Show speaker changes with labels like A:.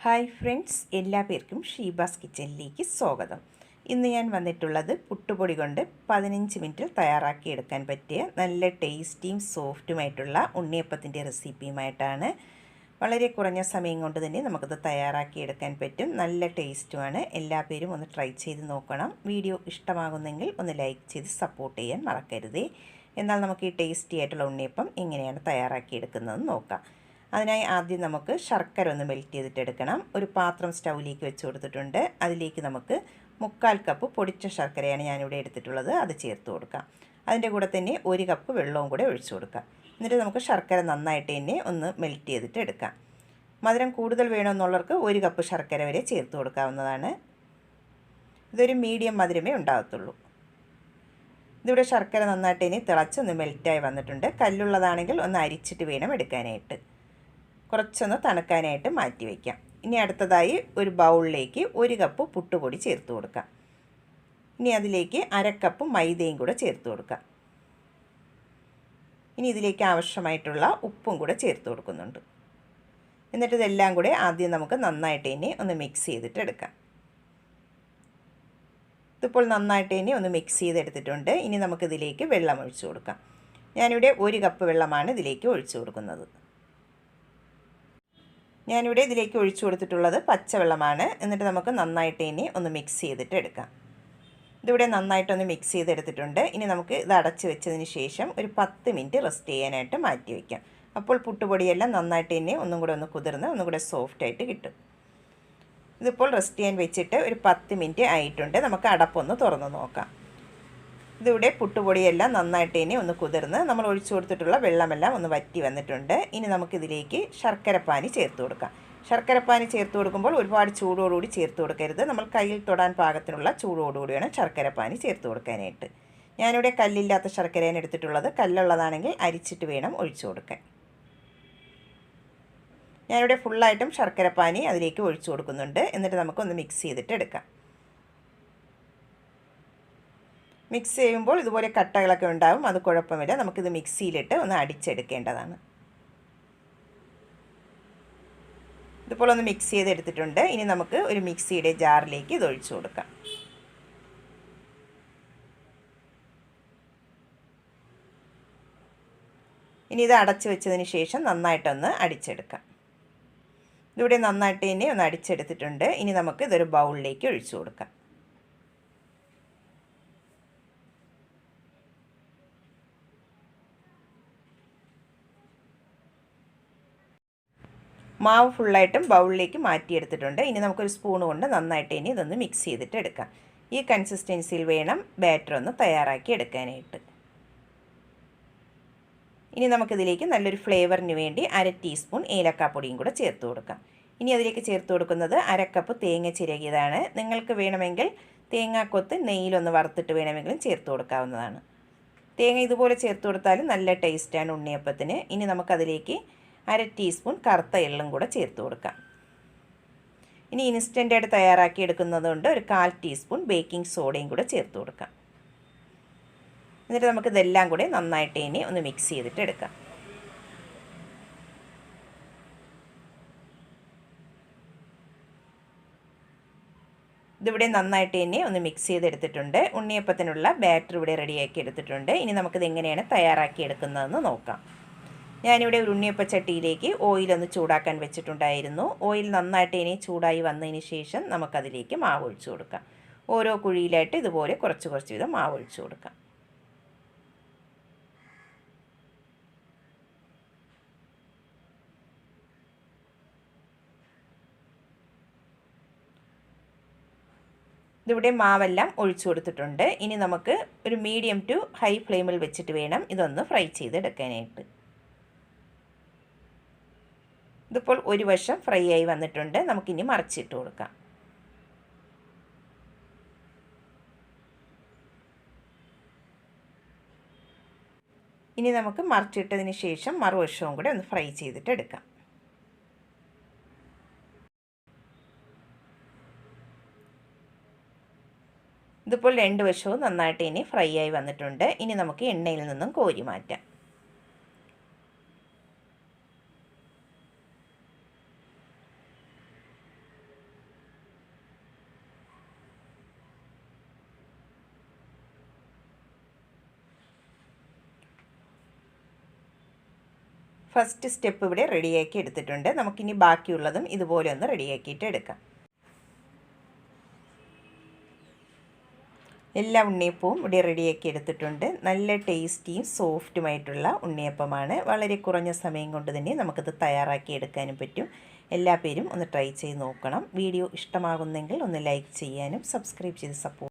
A: Hi friends, എല്ലാ പേർക്കും ഷീബാസ് കിച്ചണിലേക്ക് സ്വാഗതം. ഇന്ന് ഞാൻ വന്നിട്ടുള്ളത് പുട്ടുപൊടി കൊണ്ട് 15 മിനിറ്റിൽ തയ്യാറാക്കിയെടുക്കാൻ പറ്റിയ നല്ല ടേസ്റ്റിയും സോഫ്റ്റുമായിട്ടുള്ള ഉണ്ണിയപ്പത്തിൻ്റെ റെസിപ്പിയുമായിട്ടാണ്. വളരെ കുറഞ്ഞ സമയം കൊണ്ട് തന്നെ നമുക്കത് തയ്യാറാക്കിയെടുക്കാൻ പറ്റും. നല്ല ടേസ്റ്റുമാണ്. എല്ലാ പേരും ഒന്ന് ട്രൈ ചെയ്ത് നോക്കണം. വീഡിയോ ഇഷ്ടമാകുന്നെങ്കിൽ ഒന്ന് ലൈക്ക് ചെയ്ത് സപ്പോർട്ട് ചെയ്യാൻ മറക്കരുതേ. എന്നാൽ നമുക്ക് ഈ ടേസ്റ്റി ആയിട്ടുള്ള ഉണ്ണിയപ്പം എങ്ങനെയാണ് തയ്യാറാക്കിയെടുക്കുന്നതെന്ന് നോക്കാം. അതിനായി ആദ്യം നമുക്ക് ശർക്കര ഒന്ന് മെൽറ്റ് ചെയ്തിട്ടെടുക്കണം. ഒരു പാത്രം സ്റ്റൗവിലേക്ക് വെച്ച് കൊടുത്തിട്ടുണ്ട്. അതിലേക്ക് നമുക്ക് 3/4 കപ്പ് പൊടിച്ച ശർക്കരയാണ് ഞാനിവിടെ എടുത്തിട്ടുള്ളത്. അത് ചേർത്ത് കൊടുക്കാം. അതിൻ്റെ കൂടെ തന്നെ 1 കപ്പ് വെള്ളവും കൂടെ ഒഴിച്ചു കൊടുക്കാം. എന്നിട്ട് നമുക്ക് ശർക്കര നന്നായിട്ട് തന്നെ ഒന്ന് മെൽറ്റ് ചെയ്തിട്ട് എടുക്കാം. മധുരം കൂടുതൽ വേണമെന്നുള്ളവർക്ക് 1 കപ്പ് ശർക്കര വരെ ചേർത്ത് കൊടുക്കാവുന്നതാണ്. ഇതൊരു മീഡിയം മധുരമേ ഉണ്ടാകത്തുള്ളൂ. ഇതിവിടെ ശർക്കര നന്നായിട്ട് ഇനി തിളച്ചൊന്ന് മെൽറ്റായി വന്നിട്ടുണ്ട്. കല്ലുള്ളതാണെങ്കിൽ ഒന്ന് അരിച്ചിട്ട് വേണം എടുക്കാനായിട്ട്. കുറച്ചൊന്ന് തണുക്കാനായിട്ട് മാറ്റി വയ്ക്കാം. ഇനി അടുത്തതായി ഒരു ബൗളിലേക്ക് 1 കപ്പ് പുട്ടുപൊടി ചേർത്ത് കൊടുക്കാം. ഇനി അതിലേക്ക് 1/2 കപ്പ് മൈദയും കൂടെ ചേർത്ത് കൊടുക്കാം. ഇനി ഇതിലേക്ക് ആവശ്യമായിട്ടുള്ള ഉപ്പും കൂടെ ചേർത്ത് കൊടുക്കുന്നുണ്ട്. എന്നിട്ട് ഇതെല്ലാം കൂടെ ആദ്യം നമുക്ക് നന്നായിട്ട് ഇനി ഒന്ന് മിക്സ് ചെയ്തിട്ട് എടുക്കാം. ഇതിപ്പോൾ നന്നായിട്ട് ഇനി ഒന്ന് മിക്സ് ചെയ്തെടുത്തിട്ടുണ്ട്. ഇനി നമുക്കിതിലേക്ക് വെള്ളം ഒഴിച്ചു കൊടുക്കാം. ഞാനിവിടെ 1 കപ്പ് വെള്ളമാണ് ഇതിലേക്ക് ഒഴിച്ചു കൊടുക്കുന്നത്. ഞാനിവിടെ ഇതിലേക്ക് ഒഴിച്ചു കൊടുത്തിട്ടുള്ളത് പച്ചവെള്ളമാണ്. എന്നിട്ട് നമുക്ക് നന്നായിട്ട് ഇനി ഒന്ന് മിക്സ് ചെയ്തിട്ട് എടുക്കാം. ഇതിവിടെ നന്നായിട്ടൊന്ന് മിക്സ് ചെയ്തെടുത്തിട്ടുണ്ട്. ഇനി നമുക്ക് ഇത് അടച്ച് വെച്ചതിന് ശേഷം ഒരു 10 മിനിറ്റ് റെസ്റ്റ് ചെയ്യാനായിട്ട് മാറ്റി വയ്ക്കാം. അപ്പോൾ പുട്ടുപൊടിയെല്ലാം നന്നായിട്ട് ഇനി ഒന്നും കൂടെ ഒന്ന് കുതിർന്ന് ഒന്നും കൂടെ സോഫ്റ്റായിട്ട് കിട്ടും. ഇതിപ്പോൾ റെസ്റ്റ് ചെയ്യാൻ വെച്ചിട്ട് ഒരു 10 മിനിറ്റ് ആയിട്ടുണ്ട്. നമുക്ക് അടപ്പൊന്ന് തുറന്ന് നോക്കാം. ഇതിവിടെ പുട്ടുപൊടിയെല്ലാം നന്നായിട്ട് ഇനി ഒന്ന് കുതിർന്ന് നമ്മൾ ഒഴിച്ചു കൊടുത്തിട്ടുള്ള വെള്ളമെല്ലാം ഒന്ന് വറ്റി വന്നിട്ടുണ്ട്. ഇനി നമുക്കിതിലേക്ക് ശർക്കരപ്പാനി ചേർത്ത് കൊടുക്കാം. ശർക്കരപ്പാനി ചേർത്ത് കൊടുക്കുമ്പോൾ ഒരുപാട് ചൂടോടുകൂടി ചേർത്ത് കൊടുക്കരുത്. നമ്മൾ കയ്യിൽ തൊടാൻ പാകത്തിനുള്ള ചൂടോടുകൂടി വേണം ശർക്കരപ്പാനി ചേർത്ത് കൊടുക്കാനായിട്ട്. ഞാനിവിടെ കല്ലില്ലാത്ത ശർക്കരയാണ് എടുത്തിട്ടുള്ളത്. കല്ലുള്ളതാണെങ്കിൽ അരിച്ചിട്ട് വേണം ഒഴിച്ചു കൊടുക്കാൻ. ഞാനിവിടെ ഫുള്ളായിട്ടും ശർക്കരപ്പാനി അതിലേക്ക് ഒഴിച്ചു കൊടുക്കുന്നുണ്ട്. എന്നിട്ട് നമുക്കൊന്ന് മിക്സ് ചെയ്തിട്ട് എടുക്കാം. മിക്സ് ചെയ്യുമ്പോൾ ഇതുപോലെ കട്ടകളൊക്കെ ഉണ്ടാകും. അത് കുഴപ്പമില്ല. നമുക്കിത് മിക്സിയിലിട്ട് ഒന്ന് അടിച്ചെടുക്കേണ്ടതാണ്. ഇതുപോലെ ഒന്ന് മിക്സ് ചെയ്തെടുത്തിട്ടുണ്ട്. ഇനി നമുക്ക് ഒരു മിക്സിയുടെ ജാറിലേക്ക് ഇത് ഒഴിച്ചു കൊടുക്കാം. ഇനി ഇത് അടച്ചു വെച്ചതിന് ശേഷം നന്നായിട്ടൊന്ന് അടിച്ചെടുക്കാം. ഇതിവിടെ നന്നായിട്ട് ഇനി ഒന്ന് അടിച്ചെടുത്തിട്ടുണ്ട്. ഇനി നമുക്ക് ഇതൊരു ബൗളിലേക്ക് ഒഴിച്ചു കൊടുക്കാം. മാവ് ഫുള്ളായിട്ടും ബൗളിലേക്ക് മാറ്റിയെടുത്തിട്ടുണ്ട്. ഇനി നമുക്കൊരു സ്പൂൺ കൊണ്ട് നന്നായിട്ട് ഇനി ഇതൊന്ന് മിക്സ് ചെയ്തിട്ട് എടുക്കാം. ഈ കൺസിസ്റ്റൻസിയിൽ വേണം ബാറ്റർ ഒന്ന് തയ്യാറാക്കി എടുക്കാനായിട്ട്. ഇനി നമുക്കിതിലേക്ക് നല്ലൊരു ഫ്ലേവറിന് വേണ്ടി 1/2 ടീസ്പൂൺ ഏലക്കാപ്പൊടിയും കൂടെ ചേർത്ത് കൊടുക്കാം. ഇനി അതിലേക്ക് ചേർത്ത് കൊടുക്കുന്നത് 1/2 കപ്പ് തേങ്ങ ചിരകിയതാണ്. നിങ്ങൾക്ക് വേണമെങ്കിൽ തേങ്ങാക്കൊത്ത് നെയ്യിലൊന്ന് വറുത്തിട്ട് വേണമെങ്കിലും ചേർത്ത് കൊടുക്കാവുന്നതാണ്. തേങ്ങ ഇതുപോലെ ചേർത്ത് കൊടുത്താലും നല്ല ടേസ്റ്റാണ് ഉണ്ണിയപ്പത്തിന്. ഇനി നമുക്കതിലേക്ക് 1/2 ടീസ്പൂൺ കറുത്ത എള്ളും കൂടെ ചേർത്ത് കൊടുക്കാം. ഇനി ഇൻസ്റ്റൻ്റായിട്ട് തയ്യാറാക്കി എടുക്കുന്നതുകൊണ്ട് ഒരു 1/4 ടീസ്പൂൺ ബേക്കിംഗ് സോഡയും കൂടെ ചേർത്ത് കൊടുക്കാം. എന്നിട്ട് നമുക്കിതെല്ലാം കൂടെ നന്നായിട്ട് ഇനി ഒന്ന് മിക്സ് ചെയ്തിട്ട് എടുക്കാം. ഇതിവിടെ നന്നായിട്ട് തന്നെ ഒന്ന് മിക്സ് ചെയ്തെടുത്തിട്ടുണ്ട്. ഉണ്ണിയപ്പത്തിനുള്ള ബാറ്റർ ഇവിടെ റെഡിയാക്കി എടുത്തിട്ടുണ്ട്. ഇനി നമുക്കിത് എങ്ങനെയാണ് തയ്യാറാക്കി എടുക്കുന്നതെന്ന് നോക്കാം. ഞാനിവിടെ ഒരു ഉണ്ണിയപ്പച്ചട്ടിയിലേക്ക് ഓയിലൊന്ന് ചൂടാക്കാൻ വെച്ചിട്ടുണ്ടായിരുന്നു. ഓയിൽ നന്നായിട്ട് ഇനി ചൂടായി വന്നതിന് ശേഷം നമുക്കതിലേക്ക് മാവ് ഒഴിച്ചു കൊടുക്കാം. ഓരോ കുഴിയിലായിട്ട് ഇതുപോലെ കുറച്ച് കുറച്ച് വീതം മാവ് ഒഴിച്ചു കൊടുക്കാം. ഇതിവിടെ മാവെല്ലാം ഒഴിച്ചു കൊടുത്തിട്ടുണ്ട്. ഇനി നമുക്ക് ഒരു മീഡിയം ടു ഹൈ ഫ്ലെയിമിൽ വെച്ചിട്ട് വേണം ഇതൊന്ന് ഫ്രൈ ചെയ്തെടുക്കാനായിട്ട്. ഇതിപ്പോൾ ഒരു വശം ഫ്രൈ ആയി വന്നിട്ടുണ്ട്. നമുക്കിനി മറിച്ചിട്ട് കൊടുക്കാം. ഇനി നമുക്ക് മറിച്ചിട്ടതിന് ശേഷം മറുവശവും കൂടെ ഒന്ന് ഫ്രൈ ചെയ്തിട്ട് എടുക്കാം. ഇതിപ്പോൾ 2 വശവും നന്നായിട്ട് ഇനി ഫ്രൈ ആയി വന്നിട്ടുണ്ട്. ഇനി നമുക്ക് എണ്ണയിൽ നിന്നും കോരി മാറ്റാം. ഫസ്റ്റ് സ്റ്റെപ്പ് ഇവിടെ റെഡിയാക്കി എടുത്തിട്ടുണ്ട്. നമുക്കിനി ബാക്കിയുള്ളതും ഇതുപോലെ ഒന്ന് റെഡിയാക്കിയിട്ട് എടുക്കാം. എല്ലാ ഉണ്ണിയപ്പവും ഇവിടെ റെഡിയാക്കി എടുത്തിട്ടുണ്ട്. നല്ല ടേസ്റ്റിയും സോഫ്റ്റുമായിട്ടുള്ള ഉണ്ണിയപ്പമാണ്. വളരെ കുറഞ്ഞ സമയം കൊണ്ട് തന്നെ നമുക്കിത് തയ്യാറാക്കി എടുക്കാനും പറ്റും. എല്ലാ പേരും ഒന്ന് ട്രൈ ചെയ്ത് നോക്കണം. വീഡിയോ ഇഷ്ടമാകുന്നെങ്കിൽ ഒന്ന് ലൈക്ക് ചെയ്യാനും സബ്സ്ക്രൈബ് ചെയ്ത് സപ്പോർട്ട്